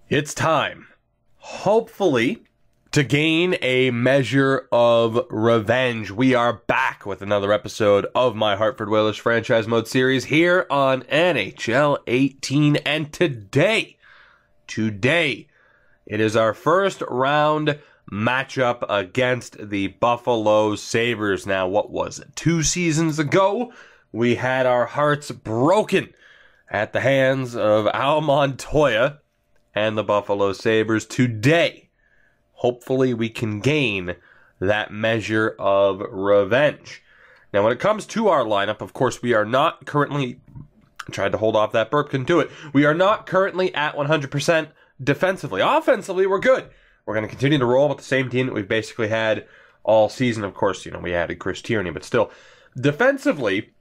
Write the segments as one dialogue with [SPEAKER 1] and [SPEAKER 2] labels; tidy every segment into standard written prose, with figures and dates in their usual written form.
[SPEAKER 1] It's time, hopefully, to gain a measure of revenge. We are back with another episode of my Hartford Whalers franchise mode series here on NHL 18. And today, it is our first round matchup against the Buffalo Sabres. Now, what was it? 2 seasons ago, we had our hearts broken at the hands of Al Montoya and the Buffalo Sabres. Today, hopefully we can gain that measure of revenge. Now, when it comes to our lineup, of course, we are not currently... I tried to hold off that burp, couldn't do it. We are not currently at 100% defensively. Offensively, we're good. We're going to continue to roll with the same team that we've basically had all season. Of course, we added Chris Tierney, but still. Defensively,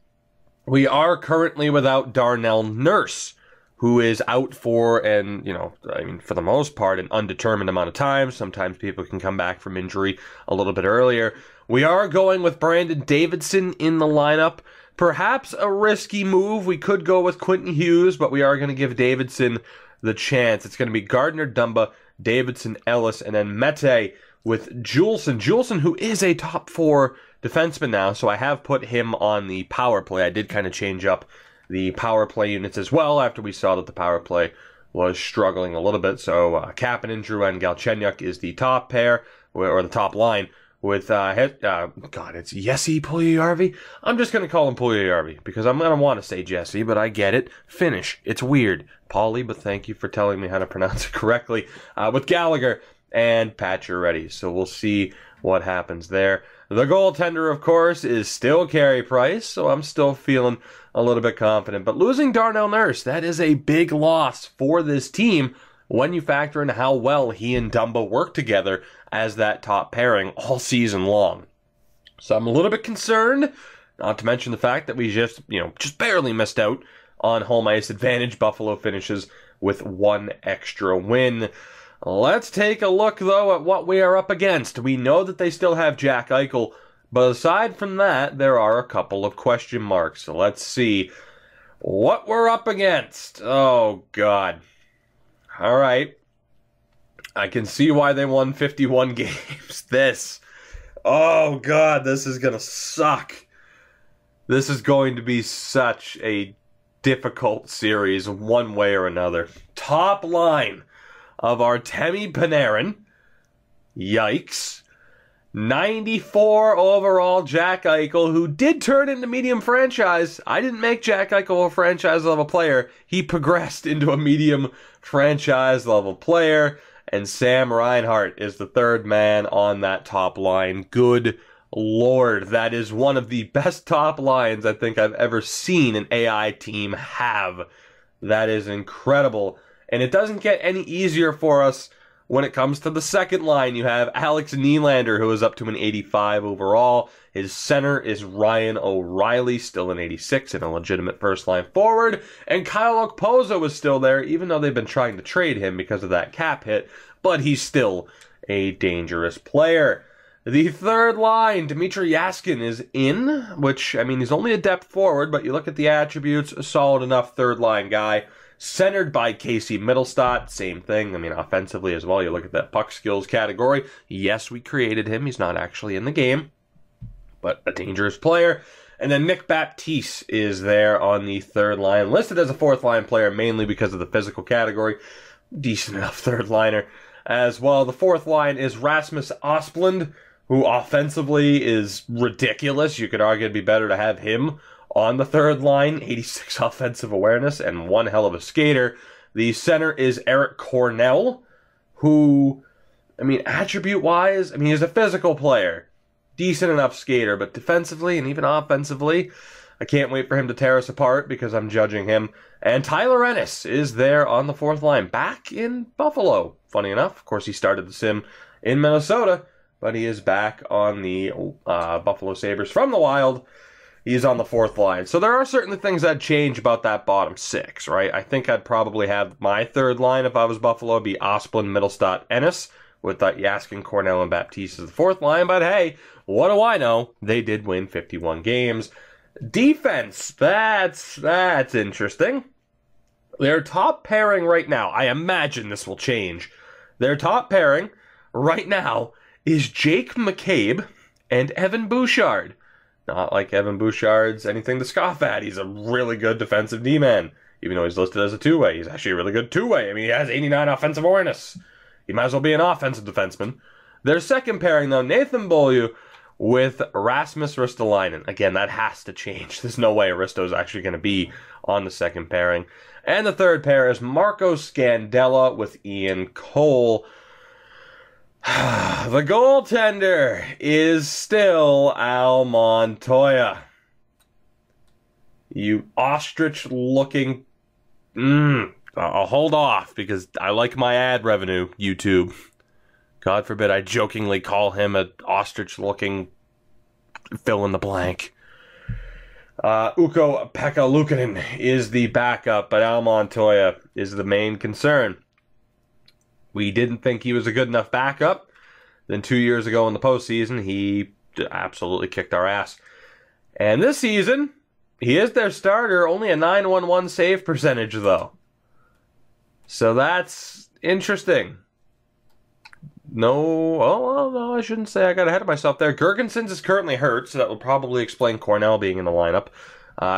[SPEAKER 1] we are currently without Darnell Nurse, who is out for, for the most part, an undetermined amount of time. Sometimes people can come back from injury a little bit earlier. We are going with Brandon Davidson in the lineup. Perhaps a risky move. We could go with Quentin Hughes, but we are going to give Davidson the chance. It's going to be Gardner Dumba, Davidson, Ellis, and then Mete with Juleson. Juleson, who is a top 4 defenseman now, so I have put him on the power play. I did kind of change up the power play units as well after we saw that the power play was struggling a little bit. So Kapanen, Drouin, Galchenyuk is the top pair, or the top line, with, it's Jesse Puljujarvi. I'm just going to call him Puljujarvi because I'm going to want to say Jesse, but I get it. Finnish. It's weird. Paulie, but thank you for telling me how to pronounce it correctly. With Gallagher and Pacioretty. So we'll see what happens there. The goaltender, of course, is still Carey Price, so I'm still feeling a little bit confident. But losing Darnell Nurse, that is a big loss for this team when you factor in how well he and Dumba work together as that top pairing all season long. So I'm a little bit concerned, not to mention the fact that we just barely missed out on home ice advantage. Buffalo finishes with 1 extra win. Let's take a look, though, at what we are up against. We know that they still have Jack Eichel, but aside from that, there are a couple of question marks. So let's see what we're up against. Oh, God. All right. I can see why they won 51 games. Oh, God, this is going to suck. This is going to be such a difficult series one way or another. Top line of Artemi Panarin. Yikes. 94 overall Jack Eichel, who did turn into medium franchise. I didn't make Jack Eichel a franchise level player. He progressed into a medium franchise level player. And Sam Reinhart is the third man on that top line. Good Lord, that is one of the best top lines I think I've ever seen an AI team have. That is incredible. And it doesn't get any easier for us when it comes to the second line. You have Alex Nylander, who is up to an 85 overall. His center is Ryan O'Reilly, still an 86 and a legitimate first-line forward. And Kyle Okposo is still there, even though they've been trying to trade him because of that cap hit. But he's still a dangerous player. The third line, Dmitry Yaskin is in, which, he's only a depth forward, but you look at the attributes, a solid enough third-line guy. Centered by Casey Middlestott, same thing. Offensively as well, you look at that puck skills category. Yes, we created him. He's not actually in the game, but a dangerous player. And then Nick Baptiste is there on the third line, listed as a fourth-line player, mainly because of the physical category. Decent enough third-liner as well. The fourth line is Rasmus Asplund, who offensively is ridiculous. You could argue it'd be better to have him on the third line, 86 offensive awareness and one hell of a skater. The center is Eric Cornell, who, attribute-wise, he's a physical player. Decent enough skater, but defensively and even offensively, I can't wait for him to tear us apart because I'm judging him. And Tyler Ennis is there on the fourth line, back in Buffalo. Funny enough, of course, he started the sim in Minnesota, but he is back on the Buffalo Sabres from the Wild. He's on the fourth line. So there are certainly things I'd change about that bottom 6, right? I think I'd probably have my third line if I was Buffalo be Asplund, Middlestott, Ennis, with Yaskin, Cornell, and Baptiste as the fourth line. But hey, what do I know? They did win 51 games. Defense, that's interesting. Their top pairing right now, I imagine this will change. Their top pairing right now is Jake McCabe and Evan Bouchard. Not like Evan Bouchard's anything to scoff at. He's a really good defensive D-man. Even though he's listed as a two-way, he's actually a really good two-way. I mean, he has 89 offensive awareness. He might as well be an offensive defenseman. Their second pairing, though, Nathan Beaulieu with Rasmus Ristolainen. Again, that has to change. There's no way Aristo's actually going to be on the second pairing. And the third pair is Marco Scandella with Ian Cole. The goaltender is still Al Montoya. You ostrich-looking... I'll hold off because I like my ad revenue, YouTube. God forbid I jokingly call him an ostrich-looking fill-in-the-blank. Ukko-Pekka Luukkonen is the backup, but Al Montoya is the main concern. We didn't think he was a good enough backup. Then 2 years ago in the postseason, he absolutely kicked our ass. And this season, he is their starter, only a .911 save percentage, though. So that's interesting. No, I shouldn't say I got ahead of myself there. Gergensons is currently hurt, so that will probably explain Cornell being in the lineup.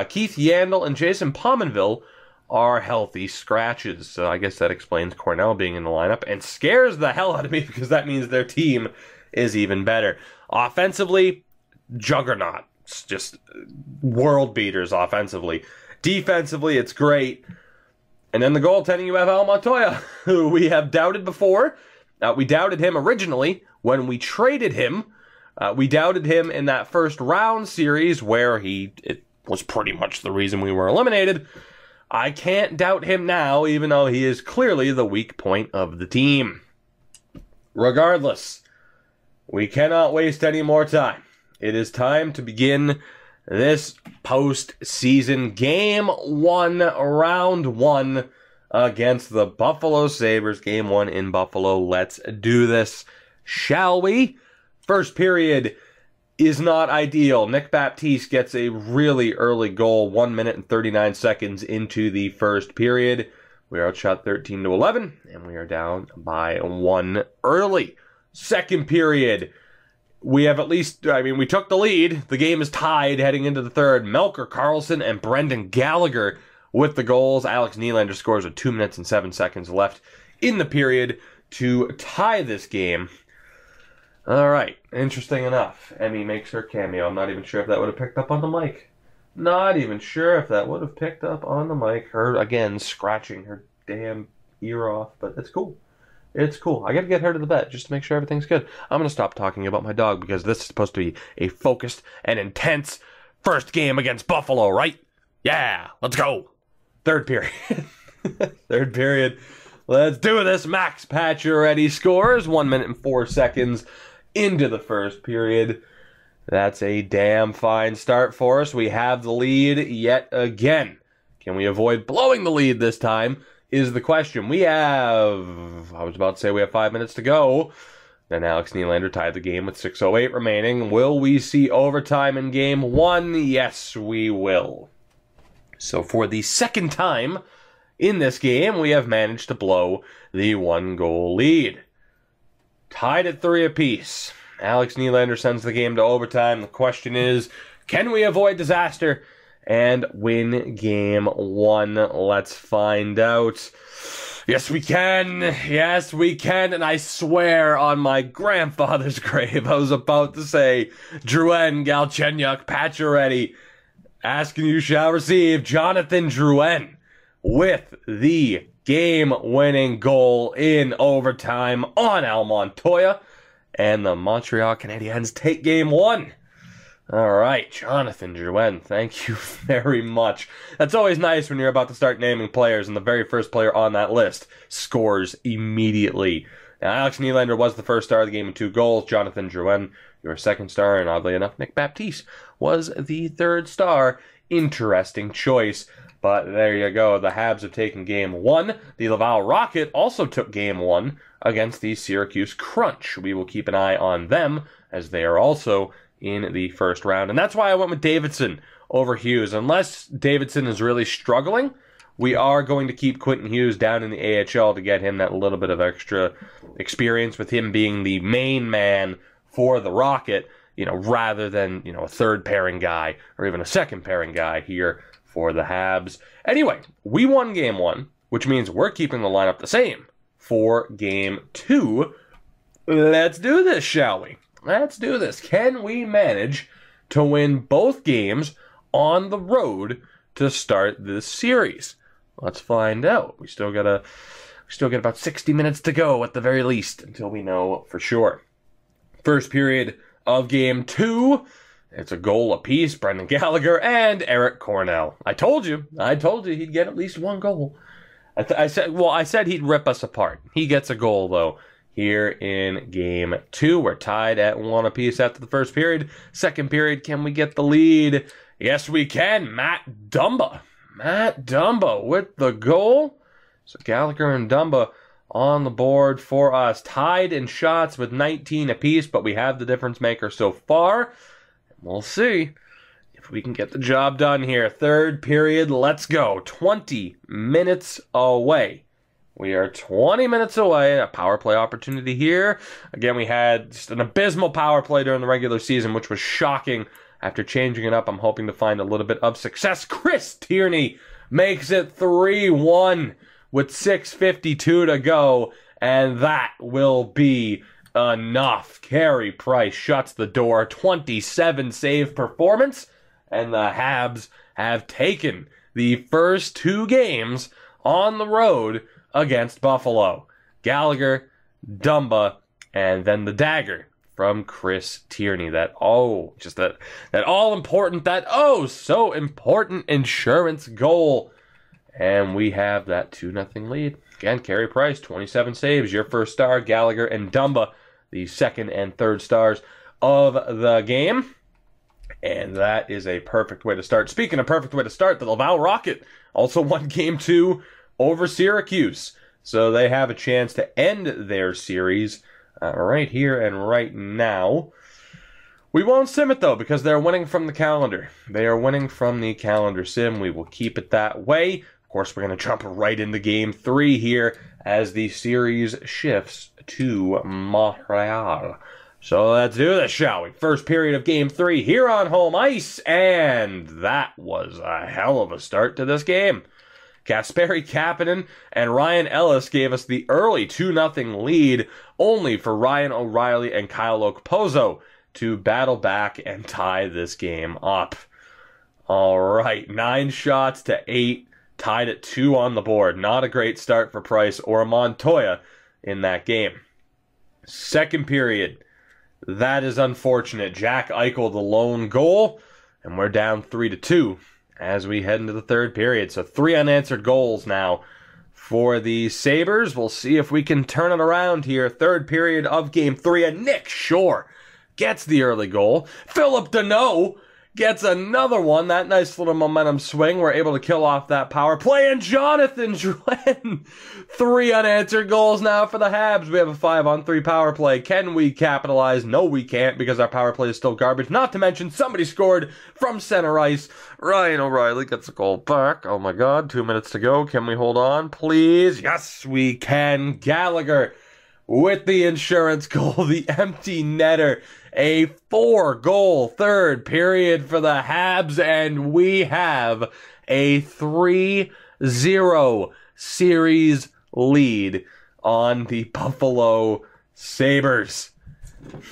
[SPEAKER 1] Keith Yandel and Jason Pominville are healthy scratches, so I guess that explains Cornell being in the lineup, and scares the hell out of me because that means their team is even better. Offensively, juggernaut. It's just world beaters offensively. Defensively, it's great. And then the goaltending, you have Al Montoya, who we have doubted before. We doubted him originally when we traded him. We doubted him in that first round series where it was pretty much the reason we were eliminated. I can't doubt him now, even though he is clearly the weak point of the team. Regardless, we cannot waste any more time. It is time to begin this postseason Game 1, Round 1 against the Buffalo Sabres. Game 1 in Buffalo. Let's do this, shall we? First period is not ideal. Nick Baptiste gets a really early goal, 1 minute and 39 seconds into the first period. We are outshot 13-11, and we are down by 1 early. Second period, we have at least, we took the lead. The game is tied heading into the third. Melker Karlsson and Brendan Gallagher with the goals. Alex Nylander scores with 2 minutes and 7 seconds left in the period to tie this game. All right, interesting enough. Emmy makes her cameo. I'm not even sure if that would have picked up on the mic. Not even sure if that would have picked up on the mic. Her, again, scratching her damn ear off, but it's cool. It's cool. I got to get her to the bed just to make sure everything's good. I'm going to stop talking about my dog because this is supposed to be a focused and intense first game against Buffalo, right? Yeah, let's go. Third period. Third period. Let's do this. Max Pacioretty scores 1 minute and 4 seconds into the first period. That's a damn fine start for us. We have the lead yet again. Can we avoid blowing the lead this time is the question. We have 5 minutes to go. Then Alex Nylander tied the game with 6:08 remaining. Will we see overtime in Game 1? Yes, we will. So for the second time in this game, we have managed to blow the 1-goal lead. Tied at 3 apiece. Alex Nylander sends the game to overtime. The question is, can we avoid disaster and win Game 1? Let's find out. Yes, we can. Yes, we can. And I swear on my grandfather's grave, I was about to say, Drouin, Galchenyuk, Pacioretty. Ask and you shall receive. Jonathan Drouin with the game-winning goal in overtime on Al Montoya. And the Montreal Canadiens take Game 1. All right, Jonathan Drouin, thank you very much. That's always nice when you're about to start naming players and the very first player on that list scores immediately. Now, Alex Nylander was the first star of the game with 2 goals. Jonathan Drouin, your second star, and oddly enough, Nick Baptiste was the third star. Interesting choice. But there you go. The Habs have taken Game 1. The Laval Rocket also took Game 1 against the Syracuse Crunch. We will keep an eye on them as they are also in the first round. And that's why I went with Davidson over Hughes. Unless Davidson is really struggling, We are going to keep Quentin Hughes down in the AHL to get him that little bit of extra experience with him being the main man for the Rocket, rather than, a third pairing guy or even a second pairing guy here for the Habs. Anyway, we won game 1, which means we're keeping the lineup the same for game 2. Let's do this, shall we? Let's do this. Can we manage to win both games on the road to start this series? Let's find out. We still got about 60 minutes to go at the very least until we know for sure. First period of game 2. It's a goal apiece. Brendan Gallagher and Eric Cornell. I told you he'd get at least one goal. I said he'd rip us apart. He gets a goal though here in game 2. We're tied at 1 apiece after the first period. Second period, can we get the lead? Yes, we can. Matt Dumba with the goal. So Gallagher and Dumba on the board for us. Tied in shots with 19 apiece, but we have the difference maker so far. We'll see if we can get the job done here. Third period, let's go. 20 minutes away. We are 20 minutes away. A power play opportunity here. Again, we had just an abysmal power play during the regular season, which was shocking. After changing it up, I'm hoping to find a little bit of success. Chris Tierney makes it 3-1 with 6:52 to go, and that will be enough. Carey Price shuts the door. 27 save performance, and the Habs have taken the first 2 games on the road against Buffalo. Gallagher, Dumba, and then the dagger from Chris Tierney. That all-important, so important insurance goal. And we have that 2-0 lead. Again, Carey Price, 27 saves, your first star. Gallagher and Dumba, the second and third stars of the game. And that is a perfect way to start. Speaking of perfect way to start, the Laval Rocket also won game 2 over Syracuse. So they have a chance to end their series right here and right now. We won't sim it, though, because they're winning from the calendar. They are winning from the calendar sim. We will keep it that way. Of course, we're going to jump right into game 3 here as the series shifts to Montreal. So let's do this, shall we? First period of game 3 here on home ice, and that was a hell of a start to this game. Kasperi Kapanen and Ryan Ellis gave us the early 2-0 lead, only for Ryan O'Reilly and Kyle Okposo to battle back and tie this game up. All right, 9 shots to 8, tied at 2 on the board. Not a great start for Price or Montoya in that game. Second period, that is unfortunate. Jack Eichel, the lone goal, and we're down 3-2 as we head into the third period. So 3 unanswered goals now for the Sabres. We'll see if we can turn it around here. Third period of game 3, and Nick Shore gets the early goal. Philip Deneau gets another one. That nice little momentum swing. We're able to kill off that power play. And Jonathan Drouin. 3 unanswered goals now for the Habs. We have a 5-on-3 power play. Can we capitalize? No, we can't, because our power play is still garbage. Not to mention, somebody scored from center ice. Ryan O'Reilly gets a goal back. Oh my God, 2 minutes to go. Can we hold on, please? Yes, we can. Gallagher with the insurance goal, the empty netter. A 4-goal third period for the Habs, and we have a 3-0 series lead on the Buffalo Sabres.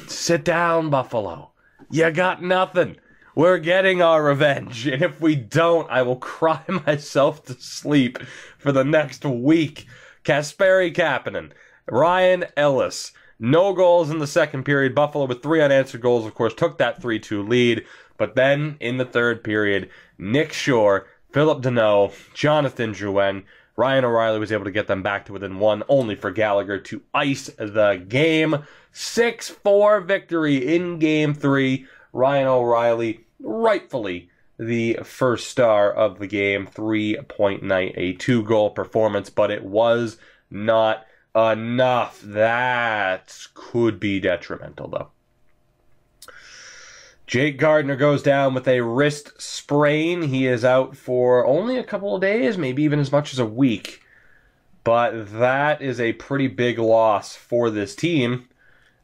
[SPEAKER 1] Sit down, Buffalo. You got nothing. We're getting our revenge, and if we don't, I will cry myself to sleep for the next week. Kasperi Kapanen, Ryan Ellis, no goals in the second period. Buffalo with 3 unanswered goals, of course, took that 3-2 lead. But then, in the third period, Nick Shore, Philip Deneau, Jonathan Drouin, Ryan O'Reilly was able to get them back to within 1, only for Gallagher to ice the game. 6-4 victory in game 3. Ryan O'Reilly, rightfully the first star of the game. 3-point night, a 2-goal performance, but it was not enough. That could be detrimental, though. Jake Gardiner goes down with a wrist sprain. He is out for only a couple of days, maybe even as much as a week. But that is a pretty big loss for this team.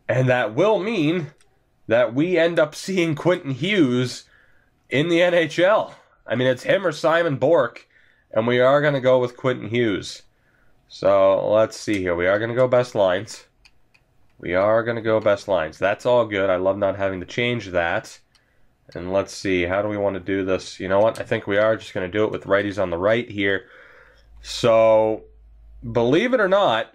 [SPEAKER 1] And that will mean that we end up seeing Quentin Hughes in the NHL. I mean, it's him or Simon Bork, and we are going to go with Quentin Hughes. So let's see here. We are going to go best lines. That's all good. I love not having to change that. And let's see. How do we want to do this? You know what? I think we are just going to do it with righties on the right here. So, believe it or not,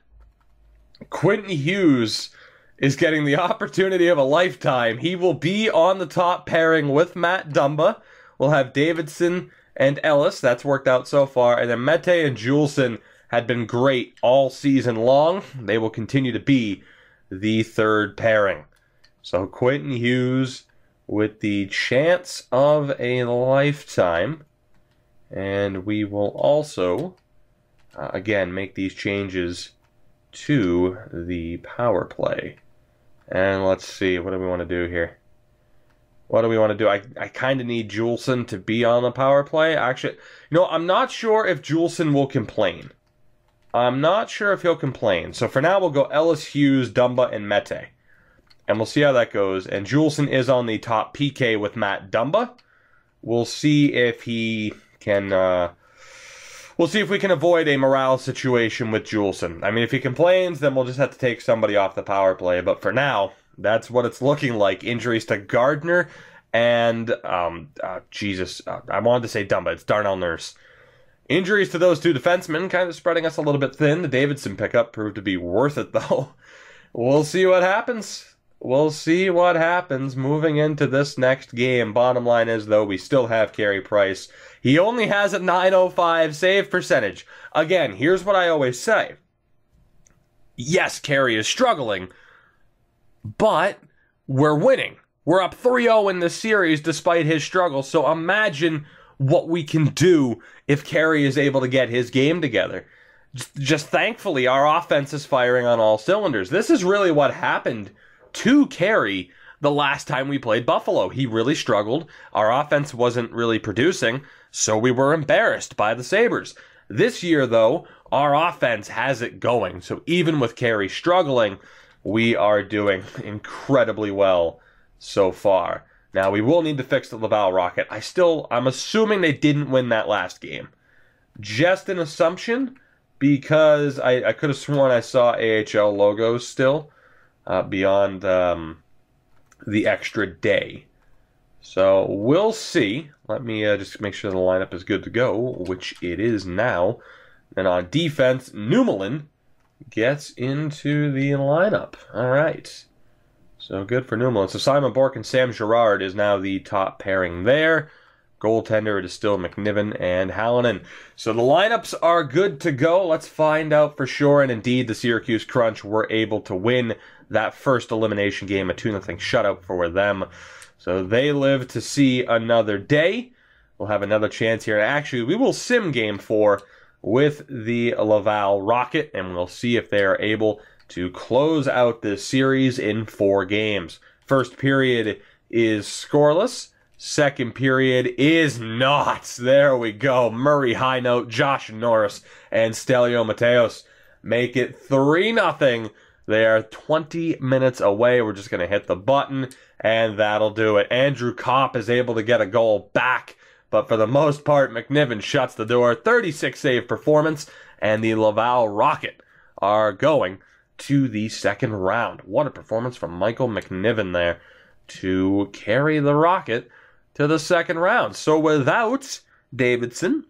[SPEAKER 1] Quentin Hughes is getting the opportunity of a lifetime. He will be on the top pairing with Matt Dumba. We'll have Davidson and Ellis. That's worked out so far. And then Mete and Juleson had been great all season long. They will continue to be the third pairing. So Quentin Hughes with the chance of a lifetime. And we will also, again, make these changes to the power play. And let's see, what do we want to do here? I kind of need Juleson to be on the power play. Actually, I'm not sure if Juleson will complain. So for now, we'll go Ellis, Hughes, Dumba, and Mete. And we'll see how that goes. And Juleson is on the top PK with Matt Dumba. We'll see if he can... we'll see if we can avoid a morale situation with Juleson. I mean, if he complains, then we'll just have to take somebody off the power play. But for now, that's what it's looking like. Injuries to Gardner and... I wanted to say Dumba. It's Darnell Nurse. Injuries to those two defensemen, kind of spreading us a little bit thin. The Davidson pickup proved to be worth it, though. We'll see what happens. Moving into this next game. Bottom line is, though, we still have Carey Price. He only has a .905 save percentage. Again, here's what I always say. Yes, Carey is struggling, but we're winning. We're up 3-0 in this series despite his struggle, so imagine what we can do if Carey is able to get his game together. Just thankfully, our offense is firing on all cylinders. This is really what happened to Carey the last time we played Buffalo. He really struggled. Our offense wasn't really producing, so we were embarrassed by the Sabres. This year, though, our offense has it going. So even with Carey struggling, we are doing incredibly well so far. Now, we will need to fix the Laval Rocket. I'm assuming they didn't win that last game. Just an assumption, because I could have sworn I saw AHL logos still beyond the extra day. So we'll see. Let me just make sure the lineup is good to go, which it is now. And on defense, Numelin gets into the lineup. All right. So good for Numelin. So Simon Bork and Sam Girard is now the top pairing there. Goaltender, it is still McNiven and Hallinan. So the lineups are good to go. Let's find out for sure. And indeed, the Syracuse Crunch were able to win that first elimination game, a 2-0 shutout for them. So they live to see another day. We'll have another chance here. Actually, we will sim game 4 with the Laval Rocket, and we'll see if they are able to close out this series in 4 games. First period is scoreless. Second period is not. There we go. Murray high note, Josh Norris, and Stelio Mateos make it 3-0. They are 20 minutes away. We're just going to hit the button, and that'll do it. Andrew Kopp is able to get a goal back, but for the most part, McNiven shuts the door. 36 save performance, and the Laval Rocket are going to the second round. What a performance from Michael McNiven there to carry the Rocket to the second round. So without Davidson,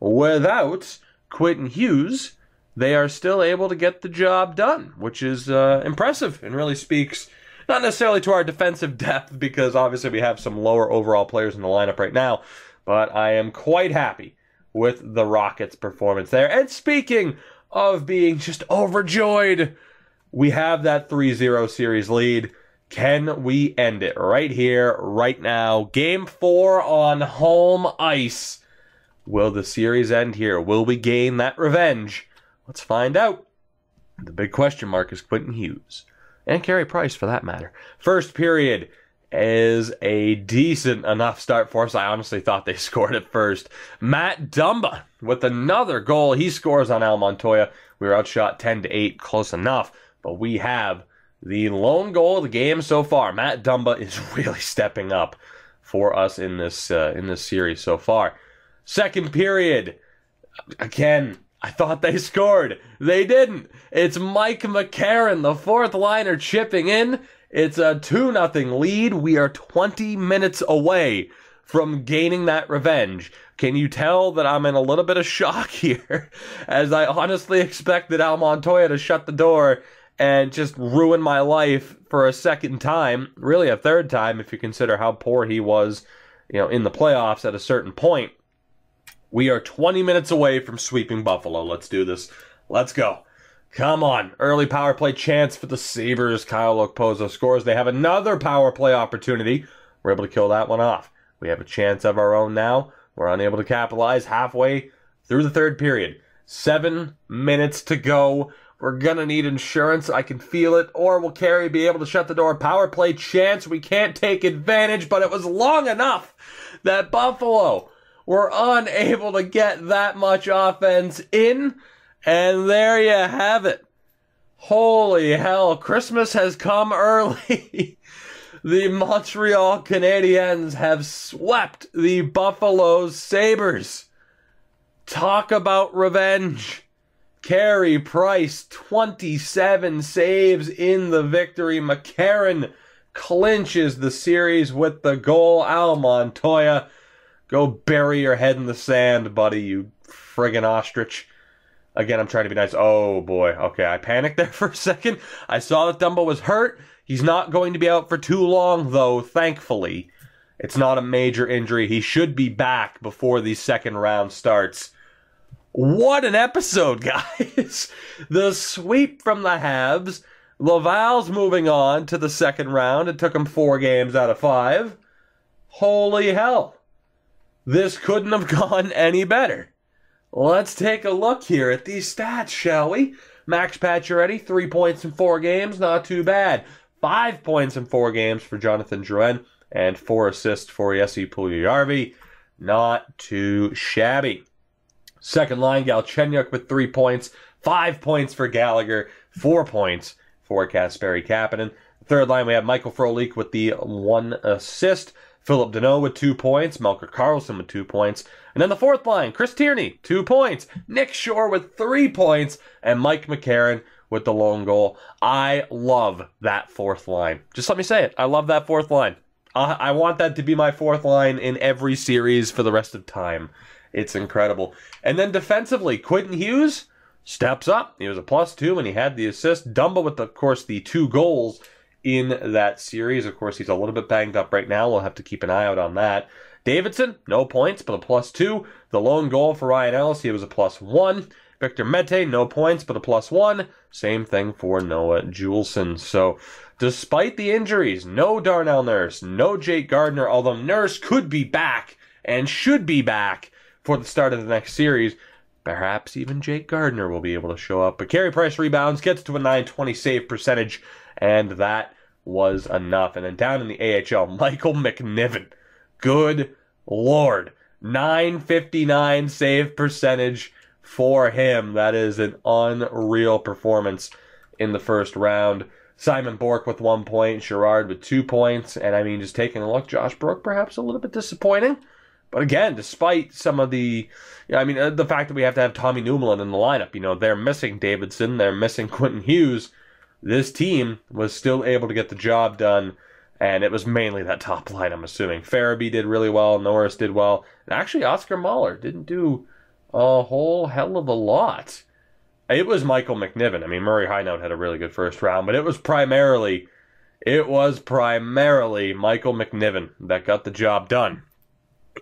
[SPEAKER 1] without Quentin Hughes, they are still able to get the job done, which is impressive and really speaks not necessarily to our defensive depth, because obviously we have some lower overall players in the lineup right now, but I am quite happy with the Rockets' performance there. And speaking of being just overjoyed, we have that 3-0 series lead. Can we end it right here, right now? Game 4 on home ice. Will the series end here? Will we gain that revenge? Let's find out. The big question mark is Quentin Hughes. And Carey Price, for that matter. First period is a decent enough start for us. I honestly thought they scored at first. Matt Dumba with another goal. He scores on Al Montoya. We were outshot 10-8, close enough, but we have the lone goal of the game so far. Matt Dumba is really stepping up for us in this series so far. Second period, again, I thought they scored. They didn't. It's Mike McCarron, the fourth liner, chipping in. It's a 2-0 lead. We are 20 minutes away from gaining that revenge. Can you tell that I'm in a little bit of shock here, as I honestly expected Al Montoya to shut the door and just ruin my life for a second time, really a third time if you consider how poor he was, in the playoffs at a certain point. We are 20 minutes away from sweeping Buffalo. Let's do this. Let's go. Come on. Early power play chance for the Sabres. Kyle Okposo scores. They have another power play opportunity. We're able to kill that one off. We have a chance of our own now. We're unable to capitalize halfway through the third period. 7 minutes to go. We're going to need insurance. I can feel it. Or will Carey be able to shut the door? Power play chance. We can't take advantage, but it was long enough that Buffalo were unable to get that much offense in. And there you have it. Holy hell, Christmas has come early. The Montreal Canadiens have swept the Buffalo Sabres. Talk about revenge. Carey Price, 27 saves in the victory. McCarron clinches the series with the goal. Al Montoya, go bury your head in the sand, buddy, you friggin' ostrich. Again, I'm trying to be nice. Oh, boy. Okay, I panicked there for a second. I saw that Dumba was hurt. He's not going to be out for too long, though, thankfully. It's not a major injury. He should be back before the second round starts. What an episode, guys. The sweep from the Habs. Laval's moving on to the second round. It took him 4 games out of 5. Holy hell. This couldn't have gone any better. Let's take a look here at these stats, shall we? Max Pacioretty, 3 points in 4 games, not too bad. 5 points in 4 games for Jonathan Drouin, and 4 assists for Jesse Puljujarvi. Not too shabby. Second line, Galchenyuk with 3 points, 5 points for Gallagher, 4 points for Kasperi Kapanen. Third line, we have Michael Frolik with the 1 assist. Philip Deneau with 2 points. Melker Karlsson with 2 points. And then the fourth line, Chris Tierney, 2 points. Nick Shore with 3 points. And Mike McCarron with the lone goal. I love that fourth line. Just let me say it. I love that fourth line. I want that to be my fourth line in every series for the rest of time. It's incredible. And then defensively, Quentin Hughes steps up. He was a +2 and he had the assist. Dumba with, of course, the 2 goals in that series. Of course, he's a little bit banged up right now. We'll have to keep an eye out on that. Davidson, no points, but a +2. The lone goal for Ryan Ellis, he was a +1. Victor Mete, no points, but a +1. Same thing for Noah Juleson. So, despite the injuries, no Darnell Nurse, no Jake Gardiner, although Nurse could be back and should be back for the start of the next series. Perhaps even Jake Gardiner will be able to show up. But Carey Price rebounds, gets to a .920 save percentage, and that was enough. And then down in the AHL, Michael McNiven. Good Lord. .959 save percentage for him. That is an unreal performance in the first round. Simon Bork with 1 point, Girard with 2 points. And I mean, just taking a look, Josh Brook perhaps a little bit disappointing. But again, despite some of the fact that we have to have Tommy Newman in the lineup, they're missing Davidson, they're missing Quentin Hughes. This team was still able to get the job done, and it was mainly that top line, I'm assuming. Farabee did really well, Norris did well, and actually Oscar Mahler didn't do a whole hell of a lot. It was Michael McNiven. I mean, Murray Highnote had a really good first round, but it was primarily Michael McNiven that got the job done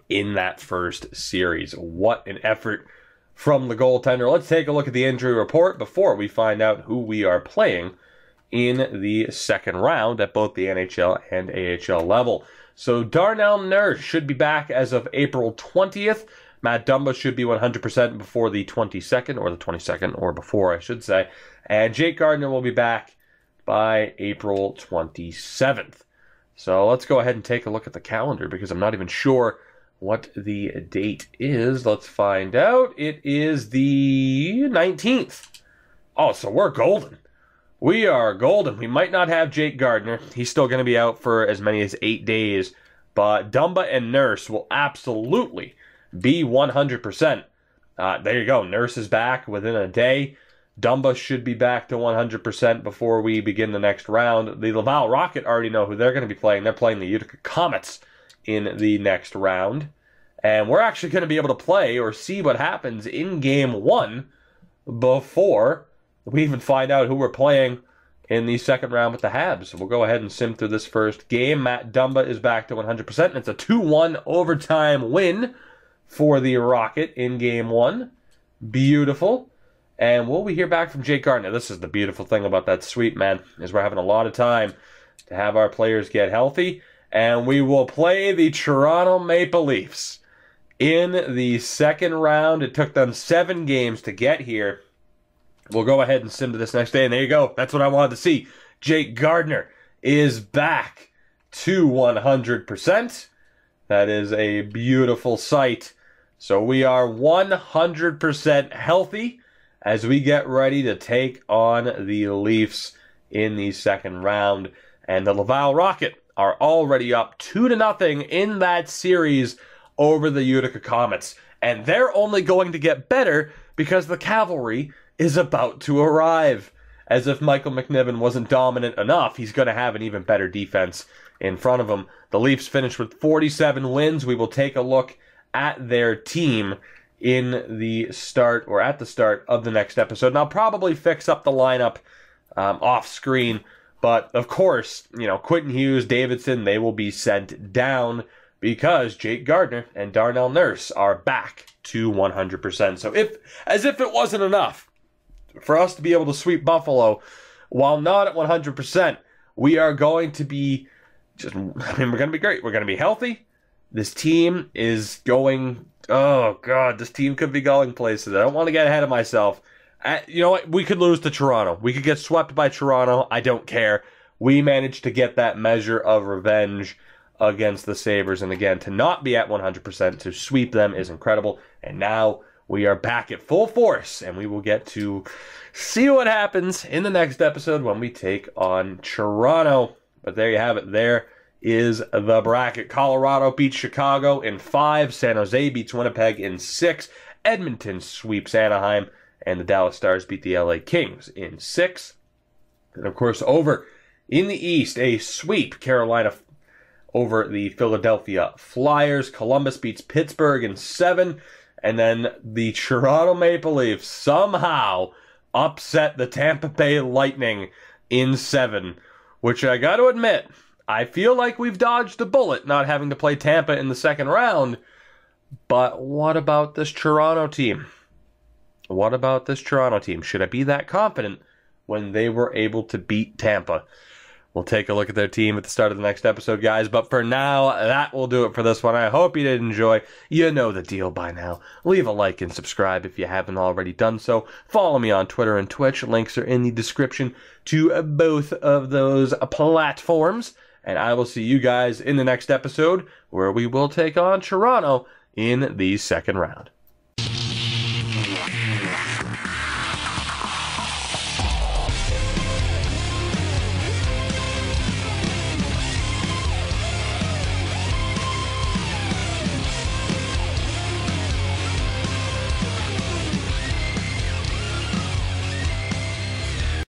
[SPEAKER 1] in that first series. What an effort from the goaltender. Let's take a look at the injury report before we find out who we are playing in the second round at both the NHL and AHL level. So Darnell Nurse should be back as of April 20th. Matt Dumba should be 100% before the 22nd, or before, I should say. And Jake Gardiner will be back by April 27th. So let's go ahead and take a look at the calendar because I'm not even sure what the date is. Let's find out. It is the 19th. Oh, so we're golden. We are golden. We might not have Jake Gardiner. He's still going to be out for as many as 8 days. But Dumba and Nurse will absolutely be 100%. There you go. Nurse is back within a day. Dumba should be back to 100% before we begin the next round. The Laval Rocket already know who they're going to be playing. They're playing the Utica Comets in the next round. And we're actually going to be able to play or see what happens in Game 1 before we even find out who we're playing in the second round with the Habs. So we'll go ahead and sim through this first game. Matt Dumba is back to 100%. And it's a 2-1 overtime win for the Rocket in Game 1. Beautiful. And will we hear back from Jake Gardiner? This is the beautiful thing about that sweep, man, is we're having a lot of time to have our players get healthy. And we will play the Toronto Maple Leafs in the second round. It took them 7 games to get here. We'll go ahead and sim to this next day. And there you go. That's what I wanted to see. Jake Gardiner is back to 100%. That is a beautiful sight. So we are 100% healthy as we get ready to take on the Leafs in the second round. And the Laval Rocket are already up 2-0 in that series over the Utica Comets. And they're only going to get better because the Cavalry is about to arrive. As if Michael McNiven wasn't dominant enough, he's going to have an even better defense in front of him. The Leafs finished with 47 wins. We will take a look at their team in the start or at the start of the next episode. And I'll probably fix up the lineup off screen. But of course, you know, Quentin Hughes, Davidson, they will be sent down because Jake Gardiner and Darnell Nurse are back to 100%. So as if it wasn't enough for us to be able to sweep Buffalo while not at 100%, we are going to be we're going to be great. We're going to be healthy. This team is going, oh God, this team could be going places. I don't want to get ahead of myself. You know what? We could lose to Toronto. We could get swept by Toronto. I don't care. We managed to get that measure of revenge against the Sabres. And again, to not be at 100%, to sweep them is incredible. And now we are back at full force. And we will get to see what happens in the next episode when we take on Toronto. But there you have it. There is the bracket. Colorado beats Chicago in 5. San Jose beats Winnipeg in 6. Edmonton sweeps Anaheim. And the Dallas Stars beat the LA Kings in 6. And of course, over in the East, a sweep. Carolina over the Philadelphia Flyers. Columbus beats Pittsburgh in 7. And then the Toronto Maple Leafs somehow upset the Tampa Bay Lightning in 7. Which I got to admit, I feel like we've dodged a bullet not having to play Tampa in the second round. But what about this Toronto team? What about this Toronto team? Should I be that confident when they were able to beat Tampa? We'll take a look at their team at the start of the next episode, guys. But for now, that will do it for this one. I hope you did enjoy. You know the deal by now. Leave a like and subscribe if you haven't already done so. Follow me on Twitter and Twitch. Links are in the description to both of those platforms. And I will see you guys in the next episode where we will take on Toronto in the second round.